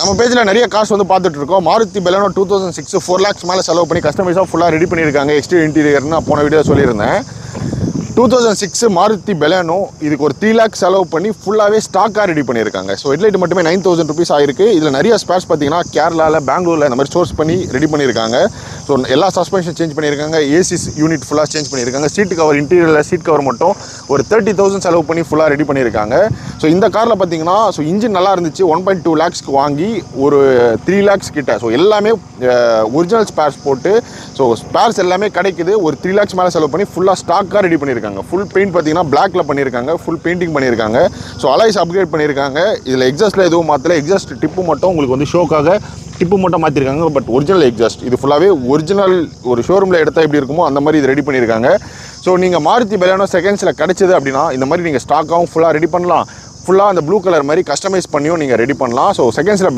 நம்ம பேஜில் நிறைய கார்ஸ் வந்து பார்த்துட்டு இருக்கோம். மாருதி பெலனோ 2006 4 lakhs மேலே செலவு பண்ணி கஸ்டமைஸாக ஃபுல்லாக ரெடி பண்ணியிருக்காங்க. எக்ஸ்டீரியர் இன்டீரியர்னு நான் போன வீடியோ சொல்லியிருந்தேன். 2006 மாருதி பெலனோ இதுக்கு ஒரு 3 lakhs செலவு பண்ணி ஃபுல்லாகவே ஸ்டாக்காக ரெடி பண்ணியிருக்காங்க. ஸோ ஹெட்லைட் மட்டுமே 9000 rupees ஆயிருக்கு. இதில் நிறைய ஸ்பேர்ஸ் பார்த்தீங்கன்னா கேரளாவில், பெங்களூரில் இந்த மாதிரி சோர்ஸ் பண்ணி ரெடி பண்ணியிருக்காங்க. ஸோ எல்லா சஸ்பென்ஷன் சேஞ்ச் பண்ணியிருக்காங்க. ஏசி யூனிட் ஃபுல்லாக சேஞ்ச் பண்ணியிருக்காங்க. சீட் கவர், இன்டீரியரில் சீட் கவர் மட்டும் ஒரு 30,000 செலவு பண்ணி ஃபுல்லாக ரெடி பண்ணியிருக்காங்க. ஸோ இந்த காரில் பார்த்தீங்கன்னா இன்ஜின் நல்லா இருந்துச்சு. 1.2 lakhsக்கு வாங்கி ஒரு 3 lakhs கிட்ட. ஸோ எல்லாமே ஒரிஜினல் ஸ்பேர்ஸ் போட்டு, ஸோ ஸ்பேர்ஸ் எல்லாமே கிடைக்குது. ஒரு 3 lakhs மேலே செலவு பண்ணி ஃபுல்லாக ஸ்டாக்காக ரெடி பண்ணியிருக்காங்க. ஃபுல் பெயிண்ட் பார்த்தீங்கன்னா பிளாக்ல பண்ணியிருக்காங்க. ஃபுல் பெயிண்டிங் பண்ணியிருக்காங்க. ஸோ அலாய்ஸ் அப்கிரேட் பண்ணியிருக்காங்க. இதில் எக்ஸாஸ்ட்டில் எதுவும் மாற்றல. எக்ஸாஸ்ட் டிப்பு மட்டும் உங்களுக்கு வந்து ஷோக்காக டிப்பு மட்டும் மாற்றிருக்காங்க. பட் ஒரிஜினல் எக்ஸாஸ்ட் இது ஃபுல்லாகவே ஒரிஜினல் ஒரு ஷோரூமில் எடுத்தால் எப்படி இருக்குமோ அந்த மாதிரி இது ரெடி பண்ணியிருக்காங்க. ஸோ நீங்கள் மாருதி பெலனோ செகண்ட்ஸில் கிடச்சிது அப்படின்னா இந்த மாதிரி நீங்கள் ஸ்டாக்காகவும் ஃபுல்லாக ரெடி பண்ணலாம். ஃபுல்லாக அந்த ப்ளூ கலர் மாதிரி கஸ்டமைஸ் பண்ணியும் நீங்கள் ரெடி பண்ணலாம். ஸோ செகண்ட்ஸில்